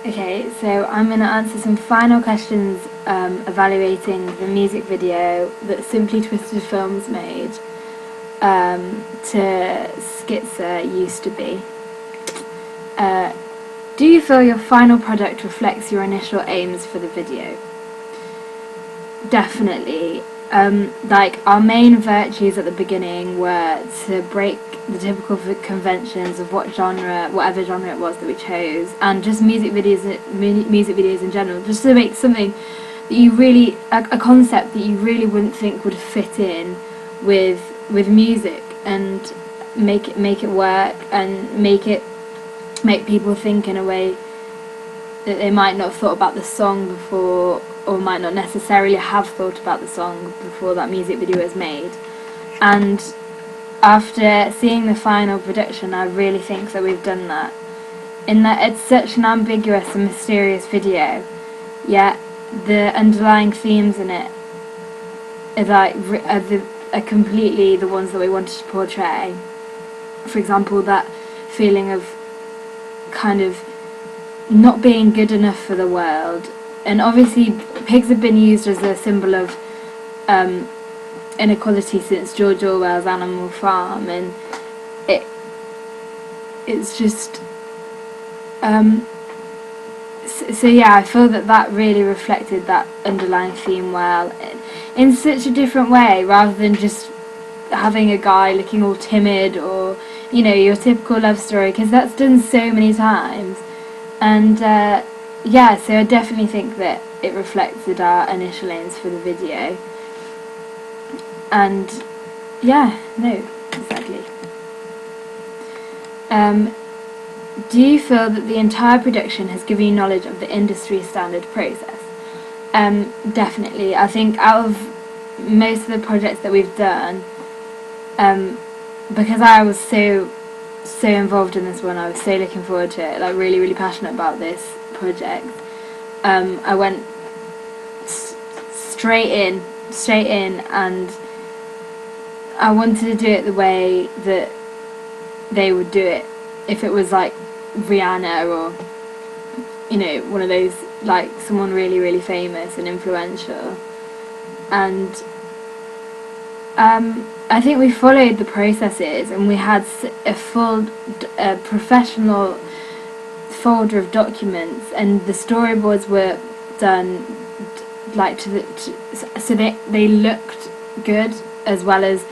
Okay, so I'm going to answer some final questions evaluating the music video that Simply Twisted Films made to Skitzer Used to Be. Do you feel your final product reflects your initial aims for the video? Definitely. Like, our main virtues at the beginning were to break the typical conventions of whatever genre it was that we chose, and just music videos in general, just to make something that you really, a concept that you really wouldn't think would fit in with music, and make it work, and make people think in a way that they might not have thought about the song before, or might not necessarily have thought about the song before that music video was made. And after seeing the final production, I really think that we've done that, in that it's such an ambiguous and mysterious video, yet the underlying themes in it are completely the ones that we wanted to portray. For example, that feeling of kind of not being good enough for the world. And obviously pigs have been used as a symbol of inequality since George Orwell's Animal Farm, and it's just so yeah, I feel that really reflected that underlying theme well, in such a different way, rather than just having a guy looking all timid, or your typical love story, because that's done so many times. And yeah, so I definitely think that it reflected our initial aims for the video. And yeah, no, exactly. Do you feel that the entire production has given you knowledge of the industry standard process? Definitely. I think out of most of the projects that we've done, because I was so involved in this one, I was so looking forward to it, like really, really passionate about this project. I went straight in, and I wanted to do it the way that they would do it if it was like Rihanna, or one of those, like someone really, really famous and influential. And I think we followed the processes, and we had a full professional folder of documents, and the storyboards were done like so they looked good, as well as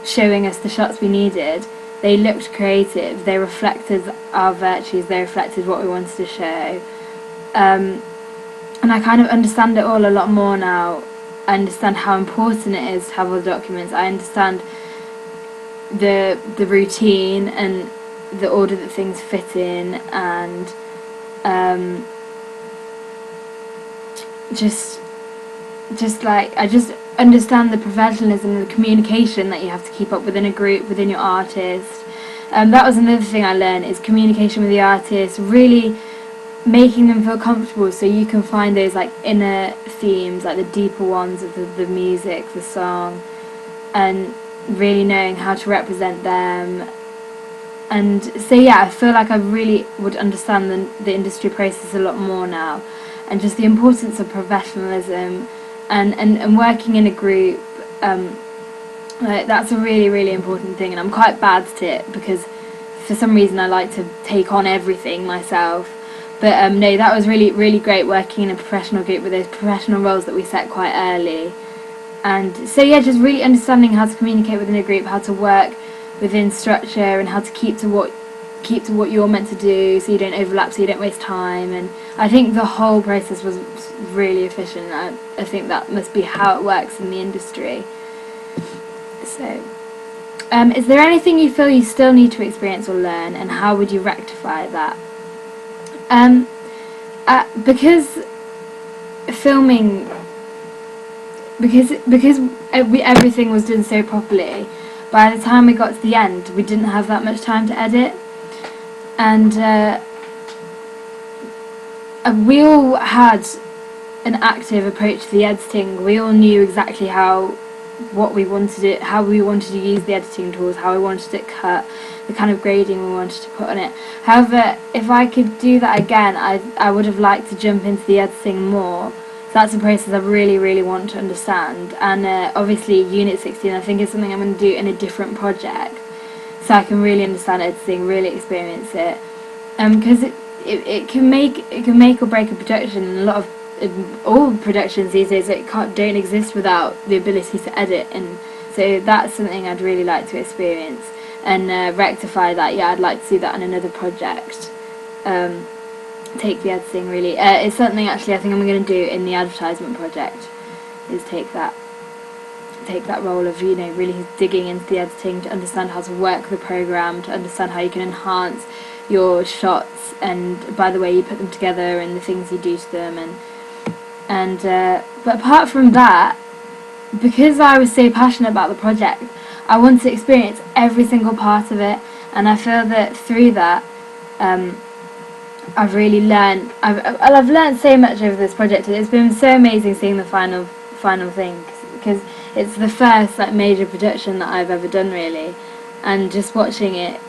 showing us the shots we needed. They looked creative, they reflected our virtues, they reflected what we wanted to show. And I kind of understand it all a lot more now. I understand how important it is to have all the documents. I understand the routine and the order that things fit in, and just like, I just understand the professionalism and the communication that you have to keep up within a group, within your artist. That was another thing I learned, is communication with the artist, really making them feel comfortable, so you can find those like inner themes, like the deeper ones of the music, the song, and really knowing how to represent them. And so yeah, I feel like I really would understand the industry process a lot more now, and just the importance of professionalism and working in a group. Like, that's a really, really important thing, and I'm quite bad at it, because for some reason I like to take on everything myself. But no, that was really, really great working in a professional group with those professional roles that we set quite early. And so yeah, just really understanding how to communicate within a group, how to work within structure, and how to keep to what you're meant to do, so you don't overlap, so you don't waste time. And I think the whole process was really efficient. I think that must be how it works in the industry. So is there anything you feel you still need to experience or learn, and how would you rectify that? Because filming, because everything was done so properly, by the time we got to the end, we didn't have that much time to edit. And we all had an active approach to the editing. We all knew exactly how what we wanted it, how we wanted to use the editing tools, how we wanted it cut, the kind of grading we wanted to put on it. However, if I could do that again, I would have liked to jump into the editing more. So that's a process I really, really want to understand. And obviously Unit 16 I think is something I'm going to do in a different project, so I can really understand editing, really experience it. Because it can make or break a production, and a lot of all productions these days don't exist without the ability to edit, and so that's something I'd really like to experience and rectify that. Yeah, I'd like to do that on another project. Take the editing really. It's something actually I think I'm going to do in the advertisement project, is take that role of, you know, really digging into the editing to understand how to work the program, to understand how you can enhance your shots and by the way you put them together and the things you do to them, and but apart from that, because I was so passionate about the project, I want to experience every single part of it, and I feel that through that I've really learned. I've learned so much over this project. It's been so amazing seeing the final thing, because it's the first like major production that I've ever done really, and just watching it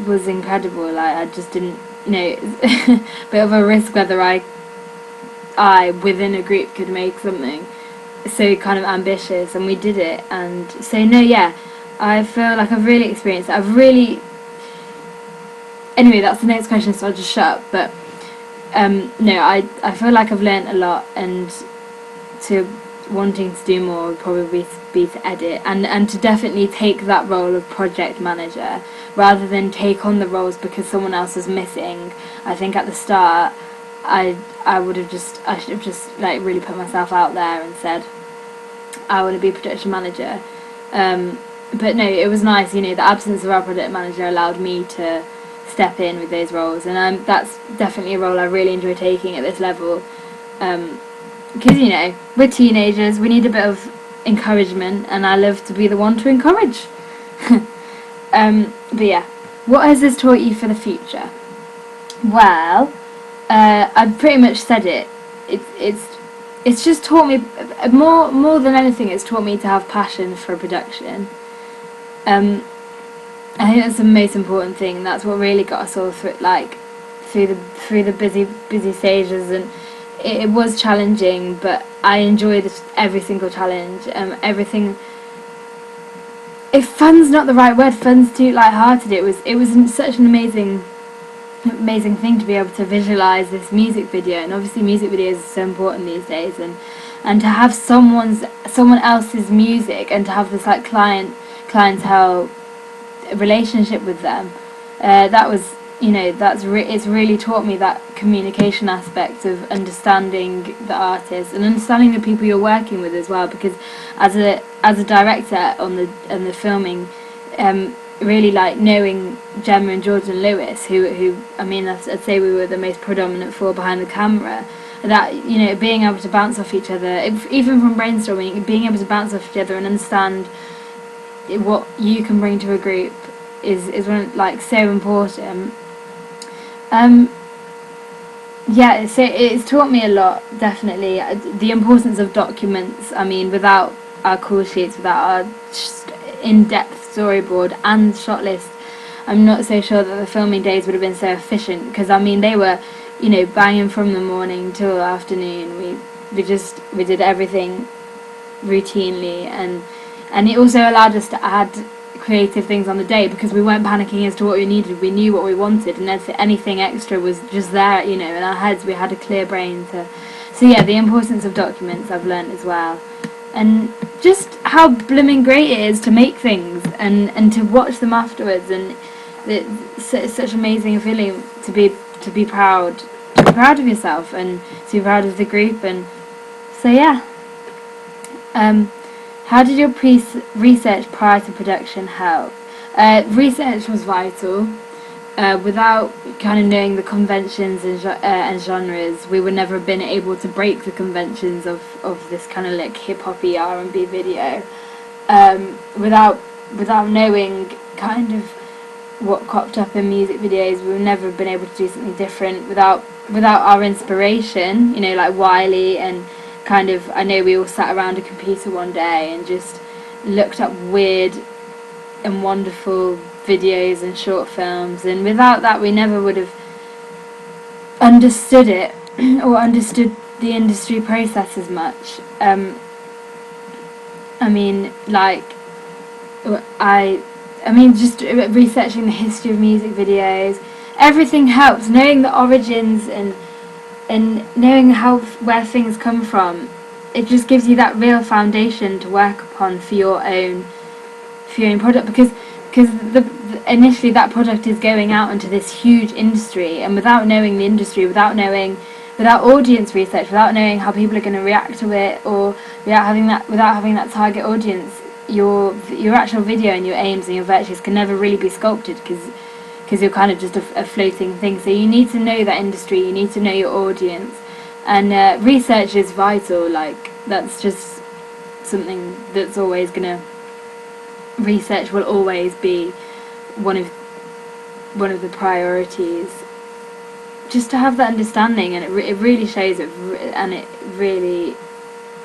was incredible. Like I just didn't, you know, it's a bit of a risk whether I within a group could make something so kind of ambitious, and we did it. And so no, yeah, I feel like I've really experienced it. Anyway, that's the next question, so I'll just shut up. But no, I feel like I've learnt a lot, and to wanting to do more would probably be to edit, and to definitely take that role of project manager rather than take on the roles because someone else was missing. I think at the start I should have just like really put myself out there and said I want to be production manager. But no, it was nice, you know, the absence of our project manager allowed me to step in with those roles, and that's definitely a role I really enjoy taking at this level, because you know, we're teenagers, we need a bit of encouragement, and I love to be the one to encourage. But yeah, what has this taught you for the future? Well, I've pretty much said it. It's just taught me more than anything. It's taught me to have passion for production. I think that's the most important thing. That's what really got us all through the busy stages, and it was challenging, but I enjoyed every single challenge. Everything. If fun's not the right word, fun's too light-hearted. It was such an amazing thing to be able to visualize this music video, and obviously music videos are so important these days, and to have someone else's music, and to have this like clientele relationship with them, that was, you know, it's really taught me that communication aspect of understanding the artist and understanding the people you're working with as well, because as a director on the filming, really like knowing Gemma and Jordan Lewis, who I mean, I'd say we were the most predominant four behind the camera, that, you know, being able to bounce off each other, even from brainstorming, being able to bounce off each other and understand what you can bring to a group is one, like, so important. Yeah, so it's taught me a lot, definitely. The importance of documents. I mean, without our call sheets, without our in-depth storyboard and shot list, I'm not so sure that the filming days would have been so efficient, because I mean, they were, you know, banging from the morning till afternoon. We did everything routinely, and it also allowed us to add creative things on the day, because we weren't panicking as to what we needed. We knew what we wanted, and anything extra was just there, you know, in our heads. We had a clear brain so yeah, the importance of documents I've learnt as well, and just how blooming great it is to make things and to watch them afterwards, and it's such an amazing feeling to be proud of yourself and to be proud of the group. And so yeah, how did your research prior to production help? Research was vital. Without kind of knowing the conventions and genres, we would never have been able to break the conventions of this kind of like hip-hoppy R&B video. Without knowing kind of what cropped up in music videos, we would never have been able to do something different. Without our inspiration, you know, like Wiley and kind of, I know we all sat around a computer one day and just looked up weird and wonderful videos and short films, and without that we never would have understood it or understood the industry process as much. I mean, like, I mean, just researching the history of music videos, everything helps. Knowing the origins and knowing where things come from, it just gives you that real foundation to work upon for your own product, because initially that product is going out into this huge industry, and without knowing the industry, without audience research, without knowing how people are going to react to it, or without having that target audience, your actual video and your aims and your virtues can never really be sculpted, because you're kind of just a floating thing. So you need to know that industry, you need to know your audience, and research is vital. Like, that's just something that's always gonna, research will always be one of the priorities, just to have that understanding, and it really shows it, and it really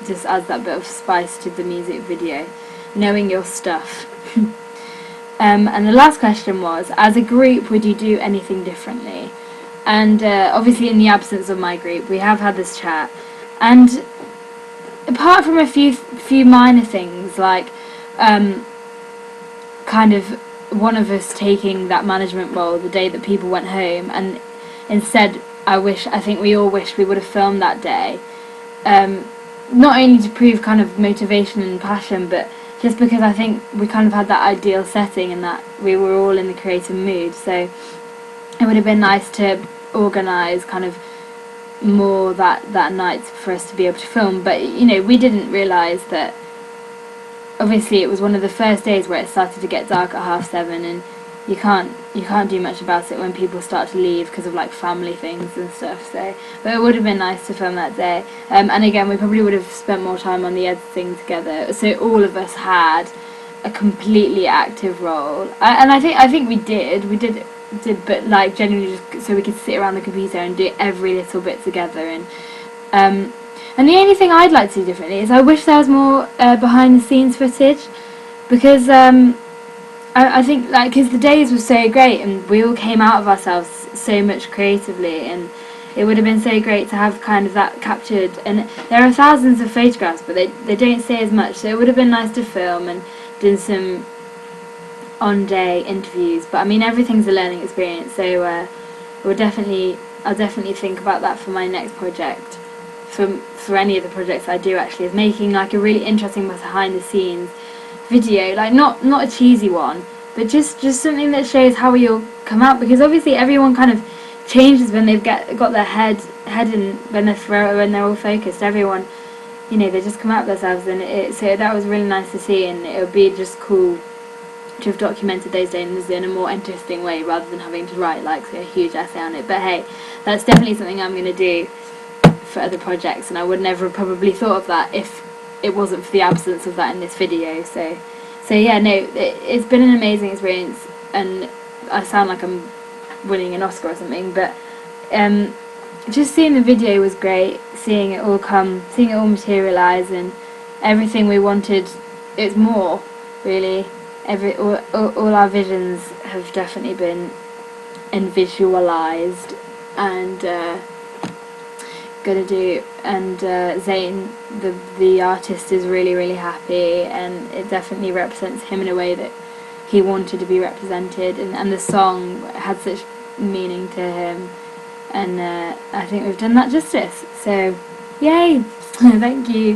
just adds that bit of spice to the music video, knowing your stuff. And the last question was, as a group, would you do anything differently? And obviously, in the absence of my group, we have had this chat, and apart from a few minor things, like kind of one of us taking that management role the day that people went home, and instead I think we all wish we would have filmed that day, not only to prove kind of motivation and passion, but just because I think we kind of had that ideal setting and that we were all in the creative mood. So it would have been nice to organise kind of more that night for us to be able to film. But you know, we didn't realise that obviously it was one of the first days where it started to get dark at 7:30, and you can't do much about it when people start to leave because of like family things and stuff. So, but it would have been nice to film that day. And again, we probably would have spent more time on the editing together, so all of us had a completely active role. And I think we did, but like genuinely just so we could sit around the computer and do every little bit together. And the only thing I'd like to do differently is I wish there was more behind the scenes footage, because I think, like, because the days were so great and we all came out of ourselves so much creatively, and it would have been so great to have kind of that captured. And there are thousands of photographs, but they don't say as much, so it would have been nice to film and do some on-day interviews. But I mean, everything's a learning experience, so I'll definitely think about that for my next project. For any of the projects I do, actually, is making like a really interesting behind the scenes video, like not a cheesy one, but just something that shows how we all come out, because obviously everyone kind of changes when they've got their head in, when they're all focused. Everyone, you know, they just come out of themselves, and so that was really nice to see, and it would be just cool to have documented those days in a more interesting way rather than having to write like a huge essay on it. But hey, that's definitely something I'm going to do for other projects, and I would never have probably thought of that if it wasn't for the absence of that in this video. So yeah, no, it's been an amazing experience, and I sound like I'm winning an Oscar or something, but just seeing the video was great, seeing it all materialise, and everything we wanted. It's more, really. All our visions have definitely been visualised, and gonna do, and Zayn, the artist, is really happy, and it definitely represents him in a way that he wanted to be represented, and the song had such meaning to him, and I think we've done that justice, so yay. Thank you.